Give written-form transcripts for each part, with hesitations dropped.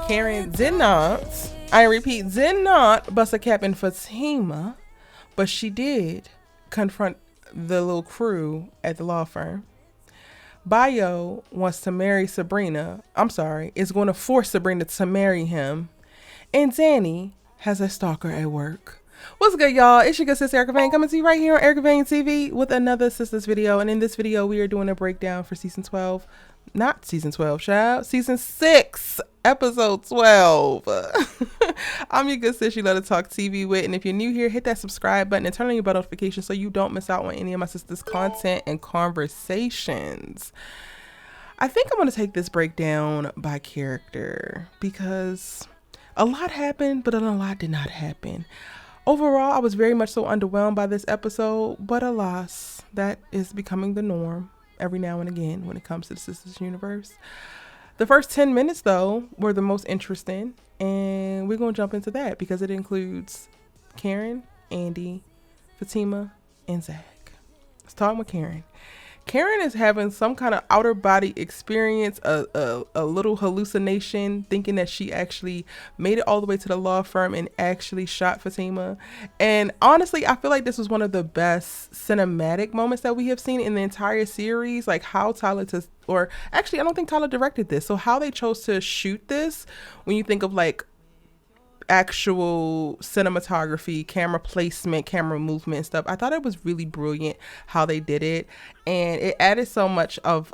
Karen did not, I repeat, did not bust a cap in Fatima, but she did confront the little crew at the law firm. Bayo wants to marry Sabrina. I'm sorry, is going to force Sabrina to marry him. And Danni has a stalker at work. What's good, y'all? It's your good sister Erica Vane coming to you right here on Erica Vane TV with another Sistas video. And in this video, we are doing a breakdown for season 12. Not season 12, child. Season 6, episode 12. I'm your good sis you love to talk TV with. And if you're new here, hit that subscribe button and turn on your bell notifications so you don't miss out on any of my sisters' content and conversations. I think I'm going to take this breakdown by character because a lot happened, but a lot did not happen. Overall, I was very much so underwhelmed by this episode, but alas, that is becoming the norm every now and again when it comes to the Sistas universe. The first 10 minutes, though, were the most interesting, and we're going to jump into that because it includes Karen, Andi, Fatima, and ZAC. Let's talk with Karen. Karen is having some kind of outer body experience, a little hallucination, thinking that she actually made it all the way to the law firm and actually shot Fatima. And honestly, I feel like this was one of the best cinematic moments that we have seen in the entire series. Like how Tyler or actually, I don't think Tyler directed this. So how they chose to shoot this, when you think of like actual cinematography, camera placement, camera movement and stuff, I thought it was really brilliant how they did it, and it added so much of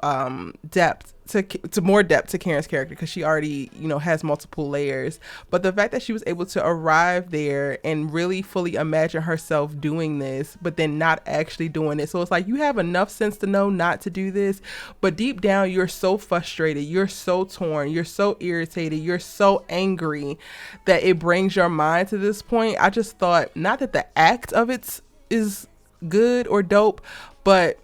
depth to more depth to Karen's character because she already, you know, has multiple layers. But the fact that she was able to arrive there and really fully imagine herself doing this, but then not actually doing it. So it's like you have enough sense to know not to do this, but deep down you're so frustrated, you're so torn, you're so irritated, you're so angry that it brings your mind to this point. I just thought, not that the act of it is good or dope, but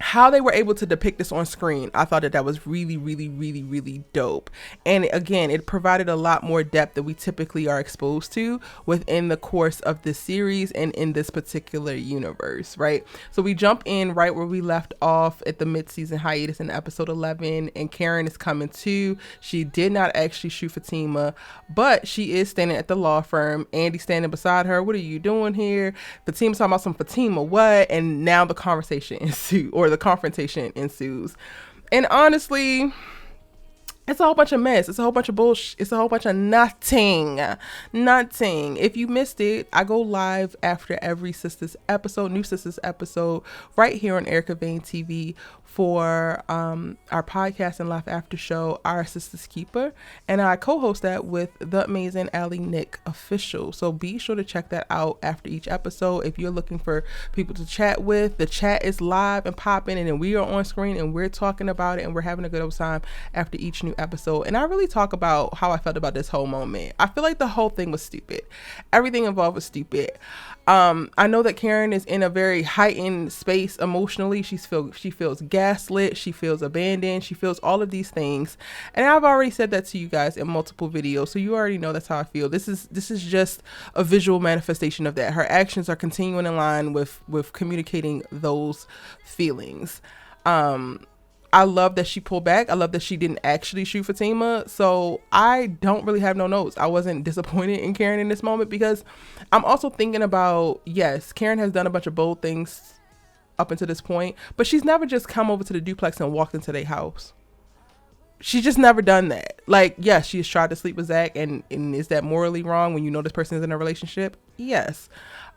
how they were able to depict this on screen, I thought that was really, really, really, really dope. And again, it provided a lot more depth that we typically are exposed to within the course of this series and in this particular universe, right? So we jump in right where we left off at the mid-season hiatus in episode 11, and Karen is coming to. She did not actually shoot Fatima, but she is standing at the law firm. Andi standing beside her. What are you doing here? Fatima's talking about some Fatima what? And now the conversation ensues, or the confrontation ensues. And honestly, it's a whole bunch of mess. It's a whole bunch of bullshit. It's a whole bunch of nothing. If you missed it, I go live after every Sistas episode, new Sistas episode, right here on Erica Vane TV for our podcast and live after show, Our Sistas Keeper. And I co-host that with the amazing Allie Nick Official. So be sure to check that out after each episode. If you're looking for people to chat with, the chat is live and popping, and then we are on screen and we're talking about it and we're having a good old time after each new episode. And I really talk about how I felt about this whole moment. I feel like the whole thing was stupid. Everything involved was stupid. I know that Karen is in a very heightened space emotionally. She feels gaslit, she feels abandoned, she feels all of these things. And I've already said that to you guys in multiple videos, so you already know that's how I feel. This is just a visual manifestation of that. Her actions are continuing in line with communicating those feelings. I love that she pulled back. I love that she didn't actually shoot Fatima. So I don't really have no notes. I wasn't disappointed in Karen in this moment because I'm also thinking about, yes, Karen has done a bunch of bold things up until this point, but she's never just come over to the duplex and walked into their house. She's just never done that. Like, yes, she has tried to sleep with ZAC, and is that morally wrong when you know this person is in a relationship? Yes.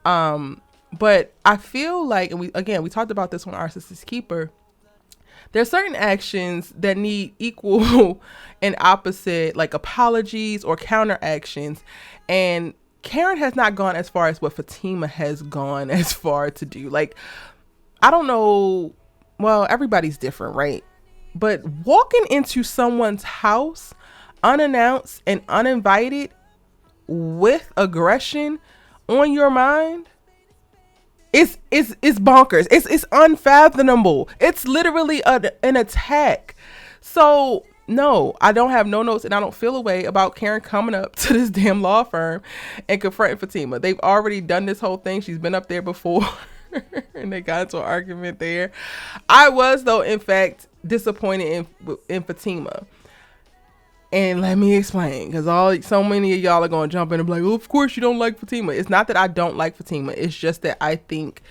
But I feel like, and we talked about this on Our Sistas Keeper, there's certain actions that need equal and opposite, like apologies or counter actions. And Karen has not gone as far as what Fatima has gone as far to do. Like, I don't know. Well, everybody's different, right? But walking into someone's house unannounced and uninvited with aggression on your mind, it's bonkers. It's unfathomable. It's literally an attack. So no, I don't have no notes, and I don't feel a way about Karen coming up to this damn law firm and confronting Fatima. They've already done this whole thing. She's been up there before. And they got into an argument there. I was, though, in fact, disappointed in Fatima. And let me explain, because so many of y'all are going to jump in and be like, oh, of course you don't like Fatima. It's not that I don't like Fatima. It's just that I think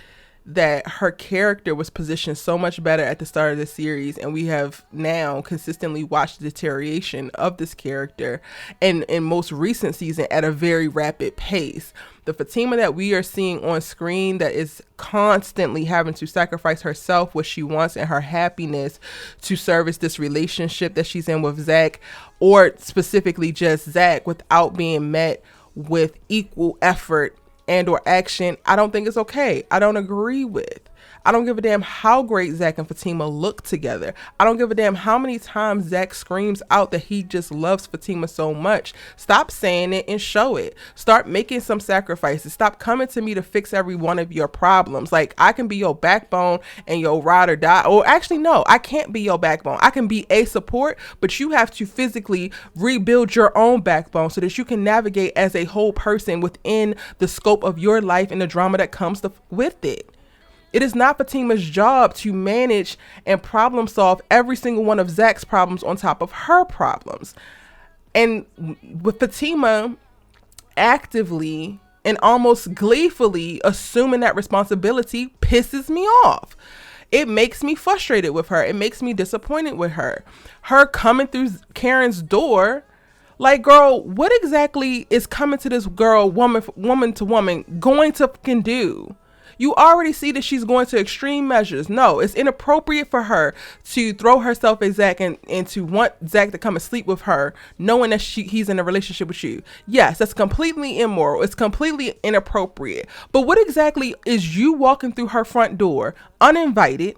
that her character was positioned so much better at the start of the series, and we have now consistently watched the deterioration of this character and in most recent season at a very rapid pace. The Fatima that we are seeing on screen that is constantly having to sacrifice herself, what she wants, and her happiness to service this relationship that she's in with ZAC, or specifically just ZAC, without being met with equal effort and or action, I don't think it's okay. I don't agree with. I don't give a damn how great ZAC and Fatima look together. I don't give a damn how many times ZAC screams out that he just loves Fatima so much. Stop saying it and show it. Start making some sacrifices. Stop coming to me to fix every one of your problems. Like, I can be your backbone and your ride or die. Or actually, no, I can't be your backbone. I can be a support, but you have to physically rebuild your own backbone so that you can navigate as a whole person within the scope of your life and the drama that comes with it. It is not Fatima's job to manage and problem solve every single one of ZAC's problems on top of her problems. And with Fatima actively and almost gleefully assuming that responsibility pisses me off. It makes me frustrated with her. It makes me disappointed with her. Her coming through Karen's door, like, girl, what exactly is coming to this girl, woman to woman, going to fucking do? You already see that she's going to extreme measures. No, it's inappropriate for her to throw herself at ZAC and to want ZAC to come and sleep with her, knowing that he's in a relationship with you. Yes, that's completely immoral. It's completely inappropriate. But what exactly is you walking through her front door, uninvited,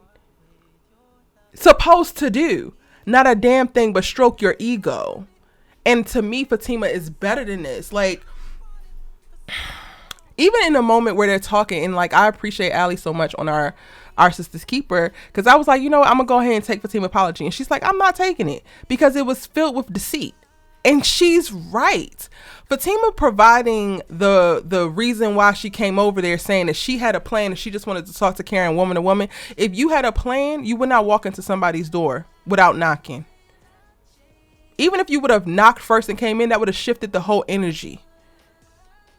supposed to do? Not a damn thing but stroke your ego. And to me, Fatima is better than this. Like, even in the moment where they're talking, and like, I appreciate Allie so much on our Sistas Keeper, because I was like, you know what, I'm gonna go ahead and take Fatima's apology, and she's like, I'm not taking it because it was filled with deceit. And she's right. Fatima providing the reason why she came over there, saying that she had a plan and she just wanted to talk to Karen woman to woman. If you had a plan, you would not walk into somebody's door without knocking. Even if you would have knocked first and came in, that would have shifted the whole energy.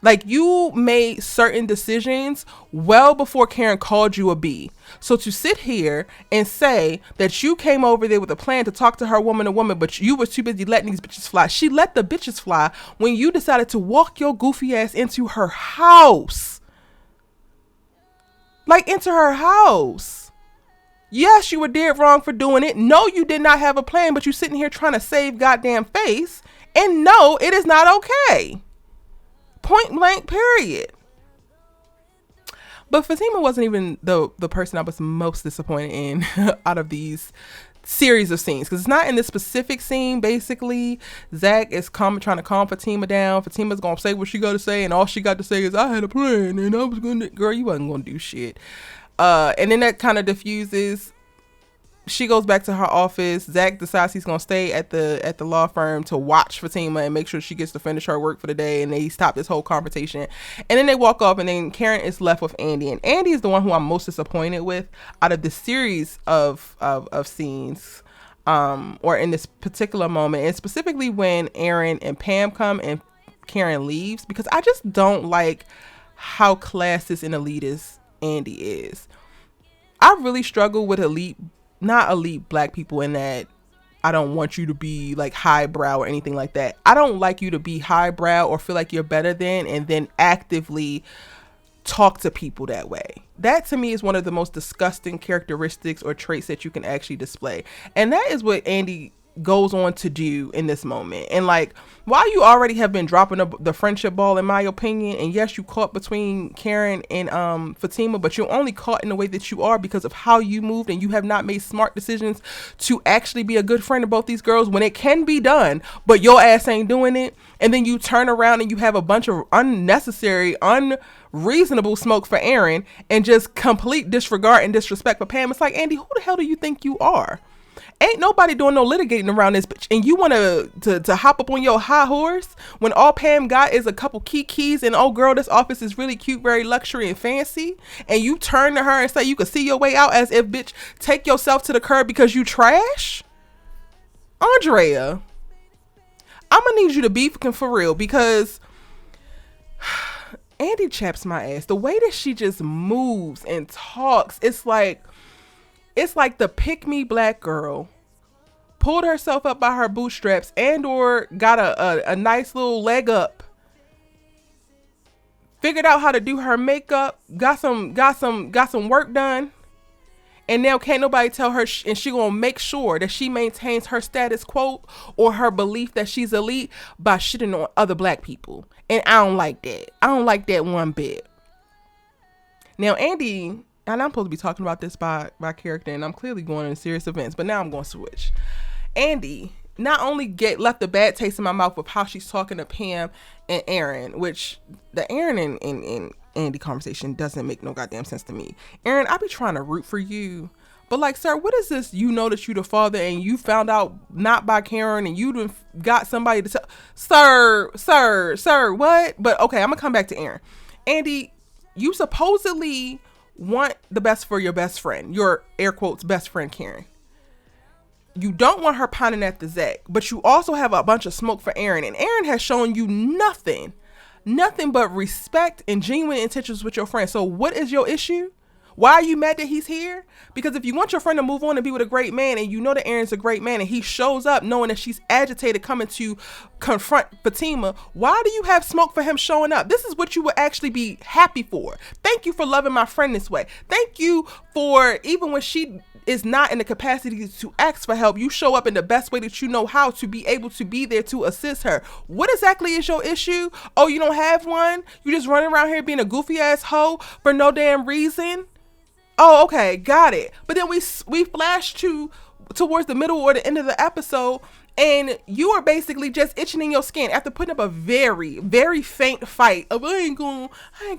Like, you made certain decisions well before Karen called you a B. So to sit here and say that you came over there with a plan to talk to her woman to woman, but you were too busy letting these bitches fly. She let the bitches fly when you decided to walk your goofy ass into her house. Like, into her house. Yes, you were dead wrong for doing it. No, you did not have a plan, but you sitting here trying to save goddamn face. And no, it is not okay. Point blank, period. But Fatima wasn't even the person I was most disappointed in out of these series of scenes, because it's not in this specific scene. Basically, ZAC is trying to calm Fatima down. Fatima's gonna say what she got to say, and all she got to say is, I had a plan and I was gonna, girl, you wasn't gonna do shit. And then that kind of diffuses. She goes back to her office. ZAC decides he's gonna stay at the law firm to watch Fatima and make sure she gets to finish her work for the day, and they stop this whole confrontation. And then they walk off, and then Karen is left with Andi, and Andi is the one who I'm most disappointed with out of this series of scenes, or in this particular moment, and specifically when Aaron and Pam come and Karen leaves, because I just don't like how classist and elitist Andi is. I really struggle with not elite black people, in that I don't want you to be like highbrow or anything like that. I don't like you to be highbrow or feel like you're better than, and then actively talk to people that way. That to me is one of the most disgusting characteristics or traits that you can actually display. And that is what Andi goes on to do in this moment. And like, while you already have been dropping the friendship ball, in my opinion, and yes, you caught between Karen and Fatima, but you're only caught in the way that you are because of how you moved, and you have not made smart decisions to actually be a good friend of both these girls when it can be done, but your ass ain't doing it. And then you turn around and you have a bunch of unnecessary, unreasonable smoke for Aaron, and just complete disregard and disrespect for Pam. It's like, Andi, who the hell do you think you are? Ain't nobody doing no litigating around this bitch, and you want to hop up on your high horse when all Pam got is a couple keys and, oh girl, this office is really cute, very luxury and fancy, and you turn to her and say you can see your way out, as if, bitch, take yourself to the curb because you trash? Andrea, need you to be for real, because Andi chaps my ass. The way that she just moves and talks, it's like the pick-me black girl pulled herself up by her bootstraps and or got a nice little leg up, figured out how to do her makeup, got some work done, and now can't nobody tell her, and she gonna make sure that she maintains her status quo or her belief that she's elite by shitting on other black people. And I don't like that. I don't like that one bit. Now Andi, and I'm supposed to be talking about this by character, and I'm clearly going into serious events, but now I'm going to switch. Andi not only left a bad taste in my mouth with how she's talking to Pam and Aaron, which the Aaron and Andi conversation doesn't make no goddamn sense to me. Aaron, I be trying to root for you, but like, sir, what is this? You know that you the father and you found out not by Karen and you done got somebody to tell. Sir, what? But okay, I'm gonna come back to Aaron. Andi, you supposedly want the best for your best friend, your air quotes best friend Karen. You don't want her pining at the ZAC, but you also have a bunch of smoke for Aaron, and Aaron has shown you nothing but respect and genuine intentions with your friend. So what is your issue? Why are you mad that he's here? Because if you want your friend to move on and be with a great man, and you know that Aaron's a great man, and he shows up knowing that she's agitated coming to confront Fatima, why do you have smoke for him showing up? This is what you would actually be happy for. Thank you for loving my friend this way. Thank you for, even when she is not in the capacity to ask for help, you show up in the best way that you know how to be able to be there to assist her. What exactly is your issue? Oh, you don't have one? You just running around here being a goofy ass hoe for no damn reason? Oh, okay, got it. But then we flash towards the middle or the end of the episode, and you are basically just itching in your skin after putting up a very, very faint fight of I ain't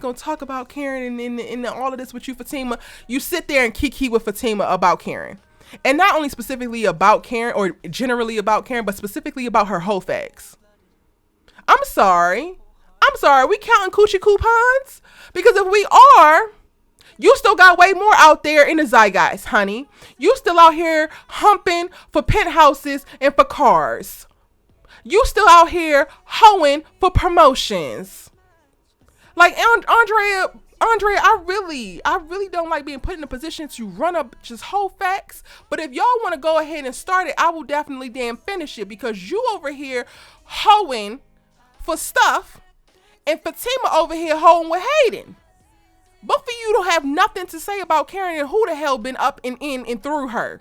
gonna talk about Karen and all of this with you, Fatima. You sit there and kiki with Fatima about Karen, and not only specifically about Karen or generally about Karen, but specifically about her whole facts. I'm sorry. We counting coochie coupons? Because if we are, you still got way more out there in the zeitgeist, honey. You still out here humping for penthouses and for cars. You still out here hoeing for promotions. Like Andrea, I really don't like being put in a position to run up just whole facts. But if y'all want to go ahead and start it, I will definitely damn finish it, because you over here hoeing for stuff and Fatima over here hoeing with Hayden. Both of you don't have nothing to say about Karen and who the hell been up and in and through her.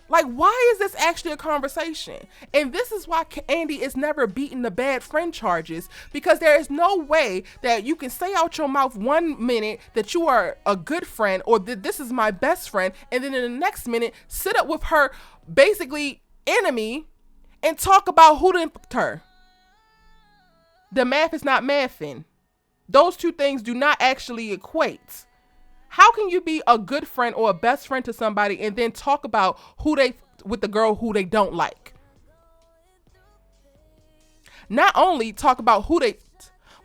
Like, why is this actually a conversation? And this is why Andi is never beating the bad friend charges, because there is no way that you can say out your mouth 1 minute that you are a good friend or that this is my best friend, and then in the next minute sit up with her basically enemy and talk about who done her. The math is not mathing. Those two things do not actually equate. How can you be a good friend or a best friend to somebody and then talk about with the girl who they don't like? Not only talk about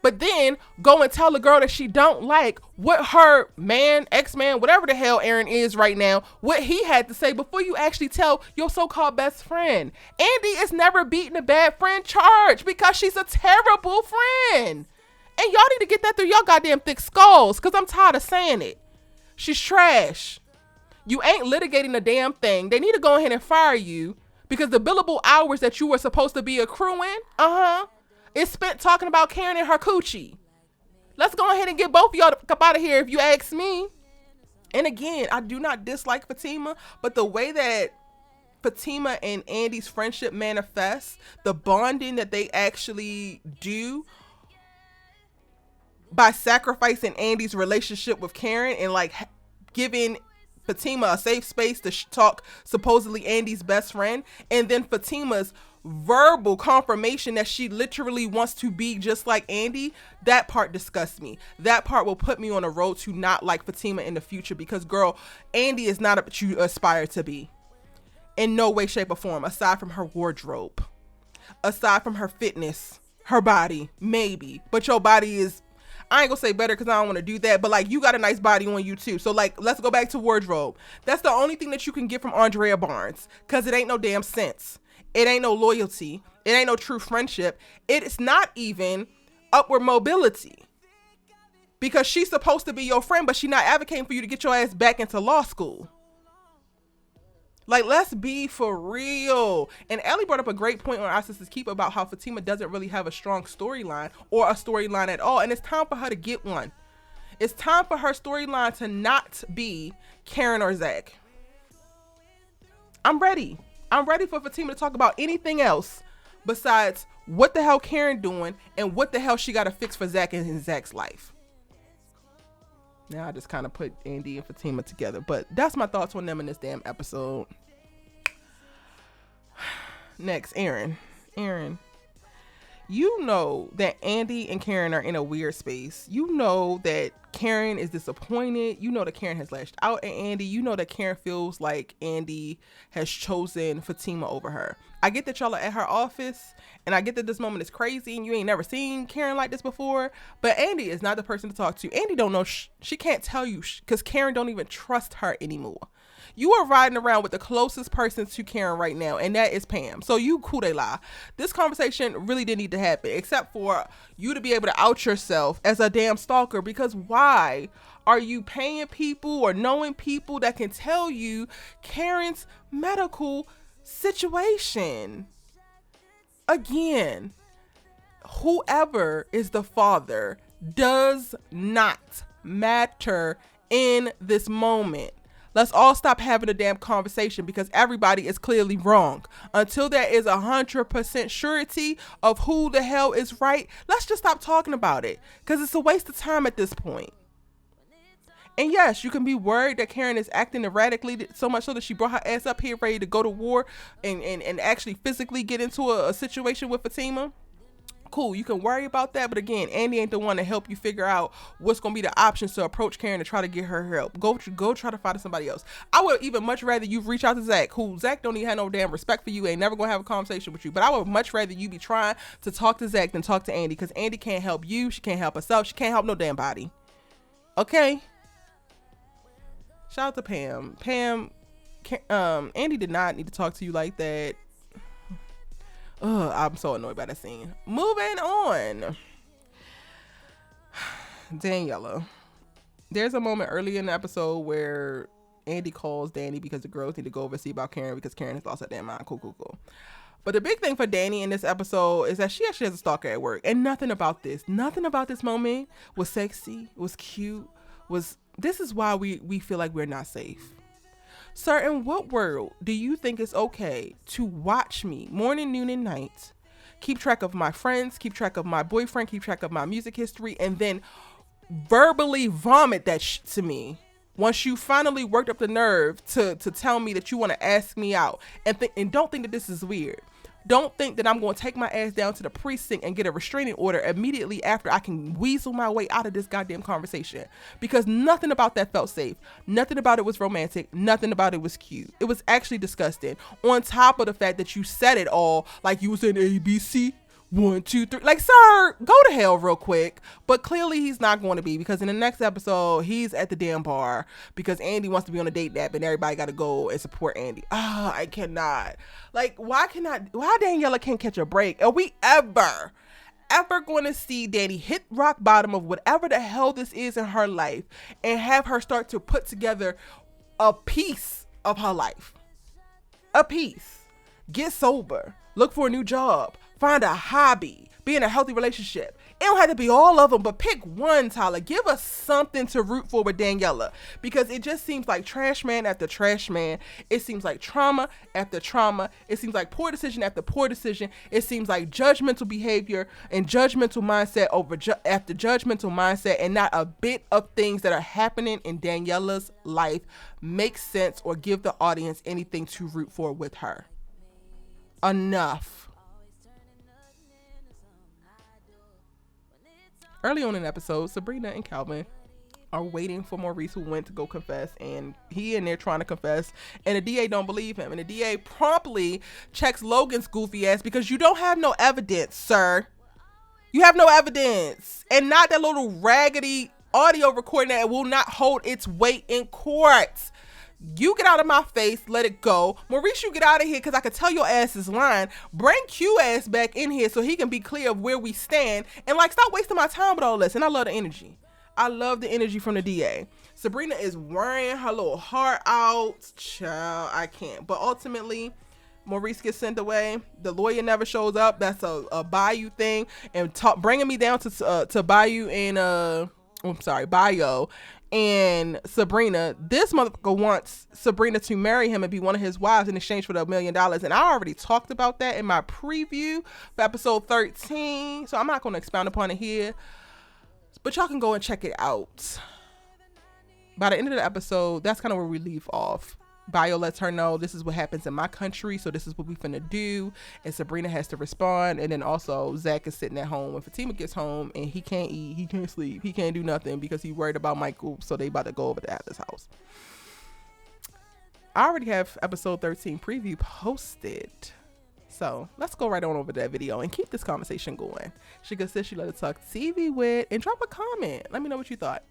but then go and tell the girl that she don't like what her man, ex-man, whatever the hell Aaron is right now, what he had to say before you actually tell your so-called best friend. Andi is never beating a bad friend charge because she's a terrible friend. And y'all need to get that through y'all goddamn thick skulls, because I'm tired of saying it. She's trash. You ain't litigating a damn thing. They need to go ahead and fire you, because the billable hours that you were supposed to be accruing, is spent talking about Karen and her coochie. Let's go ahead and get both of y'all to come out of here if you ask me. And again, I do not dislike Fatima, but the way that Fatima and Andi's friendship manifests, the bonding that they actually do by sacrificing Andi's relationship with Karen and like giving Fatima a safe space to talk supposedly Andi's best friend, and then Fatima's verbal confirmation that she literally wants to be just like Andi, that part disgusts me. That part will put me on a road to not like Fatima in the future, because girl, Andi is not what you aspire to be in no way, shape, or form, aside from her wardrobe, aside from her fitness, her body, maybe, but your body is, I ain't gonna say better because I don't want to do that, but like, you got a nice body on you too. So like, let's go back to wardrobe. That's the only thing that you can get from Andrea Barnes, because it ain't no damn sense. It ain't no loyalty. It ain't no true friendship. It's not even upward mobility. Because she's supposed to be your friend, but she's not advocating for you to get your ass back into law school. Like, let's be for real. And Ellie brought up a great point on Our Sistas Keep about how Fatima doesn't really have a strong storyline or a storyline at all. And it's time for her to get one. It's time for her storyline to not be Karen or ZAC. I'm ready. I'm ready for Fatima to talk about anything else besides what the hell Karen doing and what the hell she got to fix for ZAC and ZAC's life. Now I just kind of put Andi and Fatima together, but that's my thoughts on them in this damn episode. Next, Aaron, you know that Andi and Karen are in a weird space. You know that Karen is disappointed. You know that Karen has lashed out at Andi. You know that Karen feels like Andi has chosen Fatima over her. I get that y'all are at her office, and I get that this moment is crazy and you ain't never seen Karen like this before, but Andi is not the person to talk to. Andi don't know. She can't tell you because Karen don't even trust her anymore. You are riding around with the closest person to Karen right now, and that is Pam. So you cool they lie. This conversation really didn't need to happen, except for you to be able to out yourself as a damn stalker, because why are you paying people or knowing people that can tell you Karen's medical situation? Again, whoever is the father does not matter in this moment. Let's all stop having a damn conversation because everybody is clearly wrong. Until there is 100% surety of who the hell is right, let's just stop talking about it because it's a waste of time at this point. And yes, you can be worried that Karen is acting erratically so much so that she brought her ass up here ready to go to war and actually physically get into a situation with Fatima. Cool, you can worry about that, but again, Andi ain't the one to help you figure out what's gonna be the options to approach Karen to try to get her help. Go try to find somebody else. I would even much rather you reach out to ZAC, who ZAC don't even have no damn respect for you, ain't never gonna have a conversation with you. But I would much rather you be trying to talk to ZAC than talk to Andi, because Andi can't help you, she can't help herself, she can't help no damn body. Okay. Shout out to Pam. Andi did not need to talk to you like that. I'm so annoyed by that scene. Moving on. Daniella. There's a moment early in the episode where Andi calls Danni because the girls need to go over see about Karen because Karen has lost her damn mind. Cool. But the big thing for Danni in this episode is that she actually has a stalker at work. And nothing about this moment was sexy, was cute, this is why we feel like we're not safe. Sir, in what world do you think it's okay to watch me morning, noon, and night, keep track of my friends, keep track of my boyfriend, keep track of my music history, and then verbally vomit that to me once you finally worked up the nerve to tell me that you want to ask me out and don't think that this is weird. Don't think that I'm going to take my ass down to the precinct and get a restraining order immediately after I can weasel my way out of this goddamn conversation. Because nothing about that felt safe. Nothing about it was romantic. Nothing about it was cute. It was actually disgusting. On top of the fact that you said it all like you was in ABC. 1, 2, 3. Like, sir, go to hell real quick. But clearly he's not going to be, because in the next episode, he's at the damn bar because Andi wants to be on a date nap and everybody got to go and support Andi. I cannot. Like, why Daniella can't catch a break? Are we ever going to see Danni hit rock bottom of whatever the hell this is in her life and have her start to put together a piece of her life? A piece. Get sober. Look for a new job. Find a hobby, be in a healthy relationship. It don't have to be all of them, but pick one, Tyler. Give us something to root for with Daniella, because it just seems like trash man after trash man. It seems like trauma after trauma. It seems like poor decision after poor decision. It seems like judgmental behavior and judgmental mindset after judgmental mindset, and not a bit of things that are happening in Daniella's life makes sense or give the audience anything to root for with her. Enough. Early on in the episode, Sabrina and Calvin are waiting for Maurice, who went to go confess, and he in there trying to confess, and the DA don't believe him, and the DA promptly checks Logan's goofy ass because you don't have no evidence, sir. You have no evidence, and not that little raggedy audio recording that will not hold its weight in court. You get out of my face, let it go. Maurice, you get out of here because I could tell your ass is lying. Bring Q ass back in here so he can be clear of where we stand. And like, stop wasting my time with all this. And I love the energy. I love the energy from the DA. Sabrina is wearing her little heart out. Child, I can't. But ultimately, Maurice gets sent away. The lawyer never shows up. That's a Bayou thing. And bringing me down to Bayou and Bio and Sabrina. This motherfucker wants Sabrina to marry him and be one of his wives in exchange for the $1 million. And I already talked about that in my preview for episode 13. So I'm not going to expound upon it here. But y'all can go and check it out. By the end of the episode, that's kind of where we leave off. Bio lets her know this is what happens in my country, so this is what we finna do. And Sabrina has to respond. And then also ZAC is sitting at home when Fatima gets home and he can't eat, he can't sleep, he can't do nothing because he's worried about Michael. So they about to go over to Atlas' house. I already have episode 13 preview posted. So let's go right on over to that video and keep this conversation going. She could say she let us talk TV with and drop a comment. Let me know what you thought.